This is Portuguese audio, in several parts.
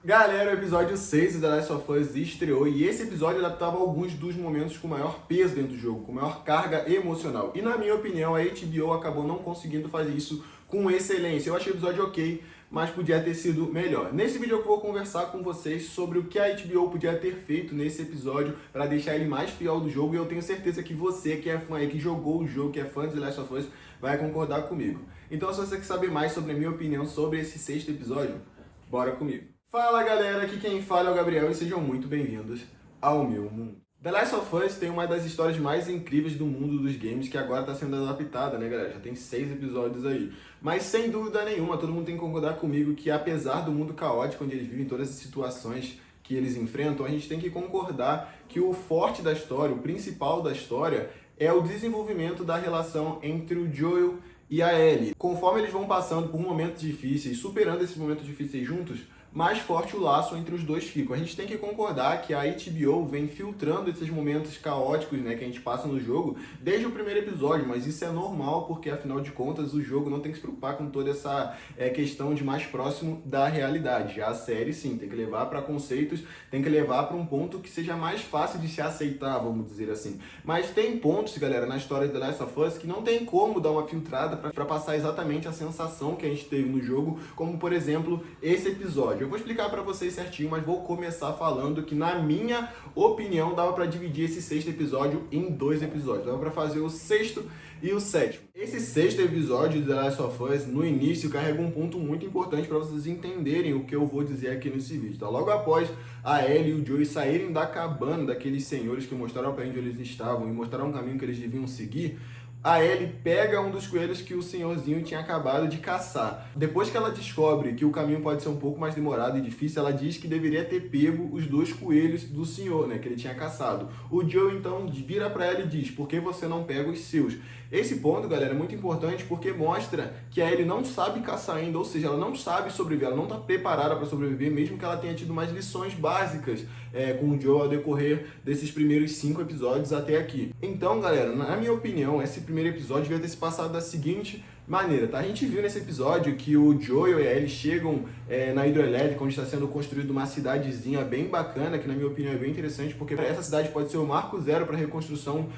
Galera, o episódio 6 de The Last of Us estreou e esse episódio adaptava alguns dos momentos com maior peso dentro do jogo, com maior carga emocional. E na minha opinião, a HBO acabou não conseguindo fazer isso com excelência. Eu achei o episódio ok, mas podia ter sido melhor. Nesse vídeo eu vou conversar com vocês sobre o que a HBO podia ter feito nesse episódio para deixar ele mais fiel do jogo, e eu tenho certeza que você que é fã aí, que jogou o jogo, que é fã de The Last of Us, vai concordar comigo. Então, se você quer saber mais sobre a minha opinião sobre esse sexto episódio, bora comigo. Fala galera, aqui quem fala é o Gabriel e sejam muito bem-vindos ao meu mundo. The Last of Us tem uma das histórias mais incríveis do mundo dos games, que agora está sendo adaptada, né galera? Já tem 6 episódios aí. Mas sem dúvida nenhuma, todo mundo tem que concordar comigo que apesar do mundo caótico onde eles vivem, todas as situações que eles enfrentam, a gente tem que concordar que o forte da história, o principal da história, é o desenvolvimento da relação entre o Joel e a Ellie. Conforme eles vão passando por momentos difíceis, superando esses momentos difíceis juntos, mais forte o laço entre os dois fica. A gente tem que concordar que a HBO vem filtrando esses momentos caóticos, né, que a gente passa no jogo desde o primeiro episódio, mas isso é normal porque, afinal de contas, o jogo não tem que se preocupar com toda essa questão de mais próximo da realidade. Já a série, sim, tem que levar para conceitos, tem que levar para um ponto que seja mais fácil de se aceitar, vamos dizer assim. Mas tem pontos, galera, na história de The Last of Us que não tem como dar uma filtrada para passar exatamente a sensação que a gente teve no jogo, como, por exemplo, esse episódio. Eu vou explicar pra vocês certinho, mas vou começar falando que, na minha opinião, dava pra dividir esse sexto episódio em 2 episódios. Dava pra fazer o sexto e o sétimo. Esse sexto episódio de The Last of Us, no início, carrega um ponto muito importante pra vocês entenderem o que eu vou dizer aqui nesse vídeo. Tá? Logo após a Ellie e o Joey saírem da cabana daqueles senhores que mostraram pra onde eles estavam e mostraram um caminho que eles deviam seguir, a Ellie pega um dos coelhos que o senhorzinho tinha acabado de caçar. Depois que ela descobre que o caminho pode ser um pouco mais demorado e difícil, ela diz que deveria ter pego os 2 coelhos do senhor, né, que ele tinha caçado. O Joe então vira pra ela e diz: por que você não pega os seus? Esse ponto, galera, é muito importante porque mostra que a Ellie não sabe caçar ainda, ou seja, ela não sabe sobreviver, ela não está preparada para sobreviver, mesmo que ela tenha tido mais lições básicas com o Joe ao decorrer desses primeiros 5 episódios até aqui. Então, galera, na minha opinião, esse primeiro episódio devia ter se passado da seguinte maneira, tá? A gente viu nesse episódio que o Joel e a Ellie chegam na hidrelétrica, onde está sendo construída uma cidadezinha bem bacana, que na minha opinião é bem interessante, porque essa cidade pode ser o marco zero para a reconstrução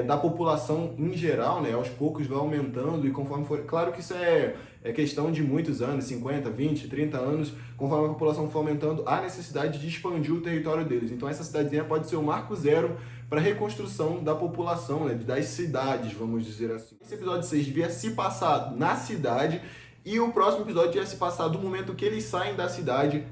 da população em geral, né? Aos poucos vai aumentando e conforme for... Claro que isso é questão de muitos anos, 50, 20, 30 anos, conforme a população for aumentando, há necessidade de expandir o território deles. Então essa cidadezinha pode ser o marco zero para a reconstrução da população, né, das cidades, vamos dizer assim. Esse episódio 6 devia se passar na cidade e o próximo episódio devia se passar do momento que eles saem da cidade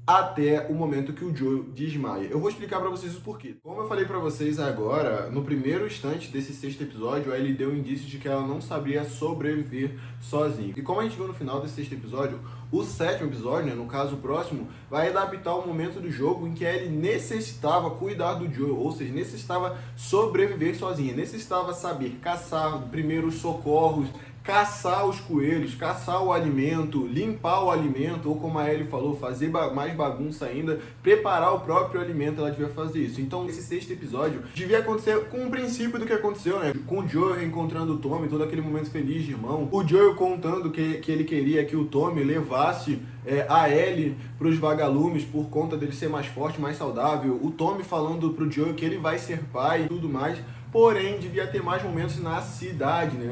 até o momento que o Joel desmaia. Eu vou explicar pra vocês o porquê. Como eu falei pra vocês agora, no primeiro instante desse sexto episódio, a Ellie deu indício de que ela não sabia sobreviver sozinha. E como a gente viu no final desse sexto episódio, o sétimo episódio, né, no caso o próximo, vai adaptar o momento do jogo em que a Ellie necessitava cuidar do Joel, ou seja, necessitava sobreviver sozinha, necessitava saber caçar, primeiros socorros, caçar os coelhos, caçar o alimento, limpar o alimento, ou como a Ellie falou, fazer mais bagunça ainda, preparar o próprio alimento, ela devia fazer isso. Então esse sexto episódio devia acontecer com o princípio do que aconteceu, né? Com o Joel reencontrando o Tommy, todo aquele momento feliz de irmão, o Joel contando que ele queria que o Tommy levasse a Ellie para os vagalumes por conta dele ser mais forte, mais saudável, o Tommy falando pro Joel que ele vai ser pai e tudo mais. Porém, devia ter mais momentos na cidade, né?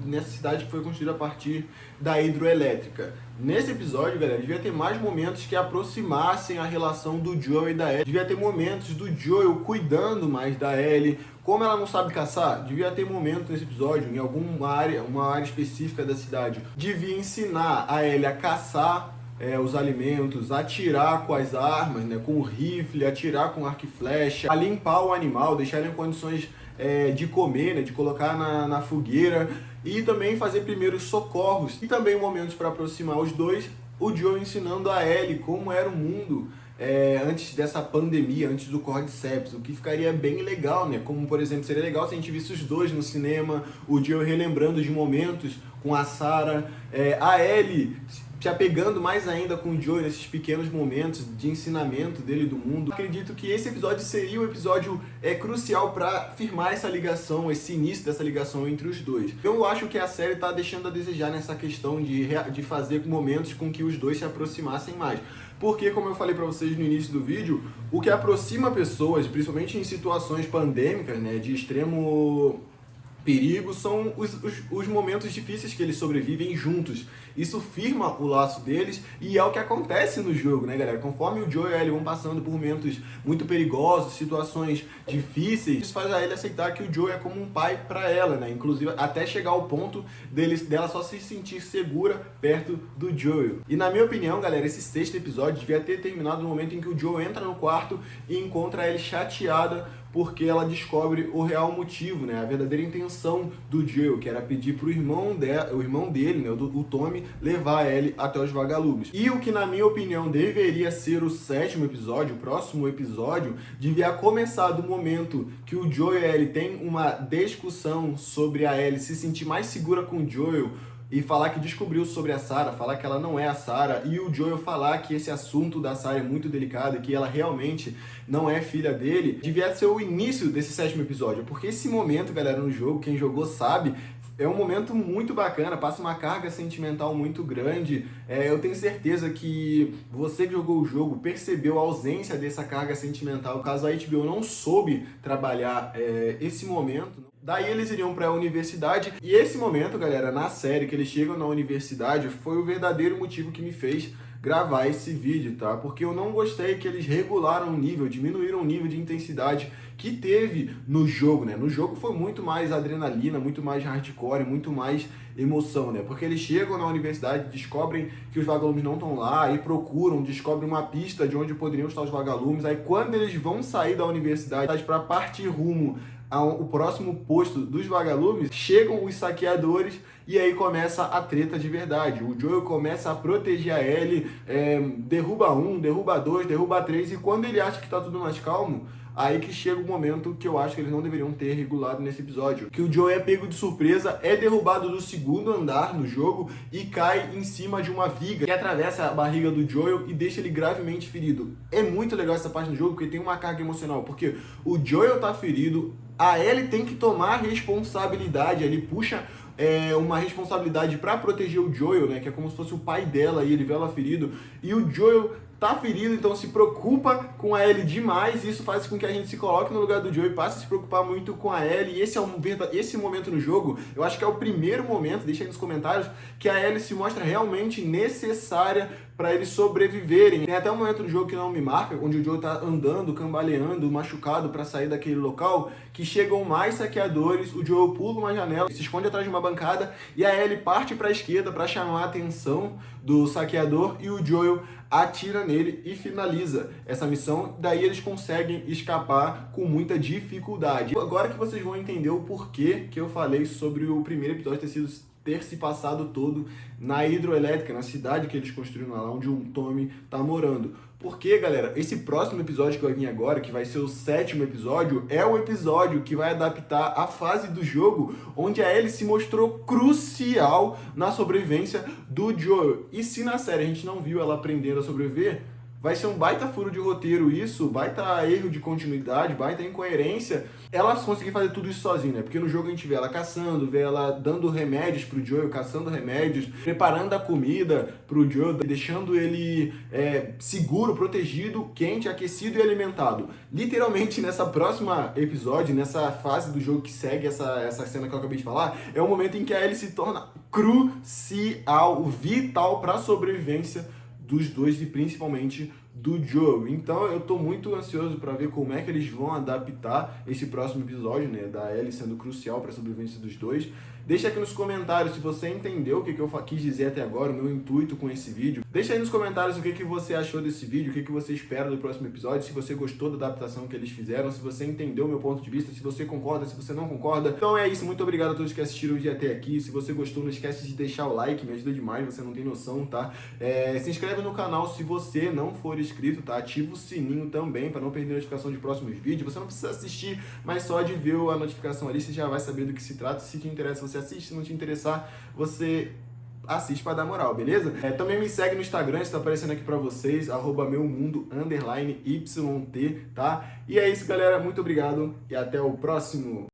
Nessa cidade que foi construída a partir da hidroelétrica. Nesse episódio, galera, devia ter mais momentos que aproximassem a relação do Joel e da Ellie. Devia ter momentos do Joel cuidando mais da Ellie. Como ela não sabe caçar, devia ter momentos nesse episódio, em uma área específica da cidade. Devia ensinar a Ellie a caçar os alimentos, atirar com as armas, né, com o rifle, atirar com arco e flecha, a limpar o animal, deixar ele em condições de comer, né, de colocar na fogueira e também fazer primeiros socorros. E também momentos para aproximar os dois, o Joe ensinando a Ellie como era o mundo antes dessa pandemia, antes do Cordyceps, o que ficaria bem legal, né? Como, por exemplo, seria legal se a gente visse os dois no cinema, o Joe relembrando de momentos com a Sarah, a Ellie se apegando mais ainda com o Joe nesses pequenos momentos de ensinamento dele do mundo. Acredito que esse episódio seria um episódio crucial para firmar essa ligação, esse início dessa ligação entre os dois. Eu acho que a série está deixando a desejar nessa questão de fazer momentos com que os dois se aproximassem mais. porque, como eu falei pra vocês no início do vídeo, o que aproxima pessoas, principalmente em situações pandêmicas, né, de extremo perigo, são os momentos difíceis que eles sobrevivem juntos. Isso firma o laço deles e é o que acontece no jogo, né, galera? Conforme o Joe e a Ellie vão passando por momentos muito perigosos, situações difíceis, isso faz a Ellie aceitar que o Joe é como um pai pra ela, né? Inclusive até chegar ao ponto dela só se sentir segura perto do Joel. E na minha opinião, galera, esse sexto episódio devia ter terminado no momento em que o Joe entra no quarto e encontra a Ellie chateada porque ela descobre o real motivo, né, a verdadeira intenção do Joel, que era pedir pro irmão dele, né, o Tommy, levar a Ellie até os vagalumes. E o que, na minha opinião, deveria ser o sétimo episódio, o próximo episódio, devia começar do momento que o Joel e a Ellie têm uma discussão sobre a Ellie se sentir mais segura com o Joel, e falar que descobriu sobre a Sarah, falar que ela não é a Sarah, e o Joel falar que esse assunto da Sarah é muito delicado, que ela realmente não é filha dele, devia ser o início desse sétimo episódio, porque esse momento, galera, no jogo, quem jogou sabe, é um momento muito bacana, passa uma carga sentimental muito grande. Eu tenho certeza que você que jogou o jogo percebeu a ausência dessa carga sentimental, caso a HBO não soube trabalhar esse momento. Daí eles iriam para a universidade, e esse momento, galera, na série, que eles chegam na universidade, foi o verdadeiro motivo que me fez gravar esse vídeo, tá? Porque eu não gostei que eles regularam o nível, diminuíram o nível de intensidade que teve no jogo, né? No jogo foi muito mais adrenalina, muito mais hardcore, muito mais emoção, né? Porque eles chegam na universidade, descobrem que os vagalumes não estão lá, e procuram, descobrem uma pista de onde poderiam estar os vagalumes. Aí quando eles vão sair da universidade para partir rumo ao próximo posto dos vagalumes, chegam os saqueadores e aí começa a treta de verdade. O Joel começa a proteger a Ellie, derruba um, derruba dois, derruba três, e quando ele acha que tá tudo mais calmo, aí que chega o momento que eu acho que eles não deveriam ter regulado nesse episódio. Que o Joel é pego de surpresa, é derrubado do segundo andar no jogo e cai em cima de uma viga que atravessa a barriga do Joel e deixa ele gravemente ferido. É muito legal essa parte do jogo porque tem uma carga emocional, porque o Joel tá ferido, a Ellie tem que tomar responsabilidade, ele puxa uma responsabilidade para proteger o Joel, né, que é como se fosse o pai dela e ele vê ela ferido, e o Joel tá ferido, então se preocupa com a Ellie demais, e isso faz com que a gente se coloque no lugar do Joel e passe a se preocupar muito com a Ellie, e esse momento no jogo, eu acho que é o primeiro momento, deixa aí nos comentários, que a Ellie se mostra realmente necessária para eles sobreviverem. Tem até um momento do jogo que não me marca, onde o Joel tá andando, cambaleando, machucado para sair daquele local, que chegam mais saqueadores, o Joel pula uma janela, se esconde atrás de uma bancada, e a Ellie parte para a esquerda para chamar a atenção do saqueador, e o Joel atira nele e finaliza essa missão. Daí eles conseguem escapar com muita dificuldade. Agora que vocês vão entender o porquê que eu falei sobre o primeiro episódio ter se passado todo na hidroelétrica, na cidade que eles construíram lá, onde o Tommy tá morando. Porque, galera, esse próximo episódio que vai vir agora, que vai ser o sétimo episódio, é o episódio que vai adaptar a fase do jogo onde a Ellie se mostrou crucial na sobrevivência do Joel. E se na série a gente não viu ela aprendendo a sobreviver, vai ser um baita furo de roteiro isso, baita erro de continuidade, baita incoerência, ela conseguir fazer tudo isso sozinha, né? Porque no jogo a gente vê ela caçando, vê ela dando remédios pro Joel, caçando remédios, preparando a comida pro Joel, deixando ele seguro, protegido, quente, aquecido e alimentado. Literalmente nessa próxima episódio, nessa fase do jogo que segue essa cena que eu acabei de falar, é o momento em que a Ellie se torna crucial, vital para a sobrevivência dos dois e principalmente do Joel. Então eu tô muito ansioso para ver como é que eles vão adaptar esse próximo episódio, né, da Ellie sendo crucial para a sobrevivência dos dois. Deixa aqui nos comentários se você entendeu o que eu quis dizer até agora, o meu intuito com esse vídeo. Deixa aí nos comentários o que você achou desse vídeo, o que você espera do próximo episódio, se você gostou da adaptação que eles fizeram, se você entendeu o meu ponto de vista, se você concorda, se você não concorda. Então é isso, muito obrigado a todos que assistiram o vídeo até aqui. Se você gostou, não esquece de deixar o like, me ajuda demais, você não tem noção, tá? Se inscreve no canal se você não for inscrito, tá? Ativa o sininho também para não perder a notificação de próximos vídeos. Você não precisa assistir, mas só de ver a notificação ali, você já vai saber do que se trata. Se te interessa, você assiste. Se não te interessar, você assiste para dar moral, beleza? Também me segue no Instagram, está aparecendo aqui para vocês, @meumundo_YT, tá? E é isso, galera. Muito obrigado e até o próximo.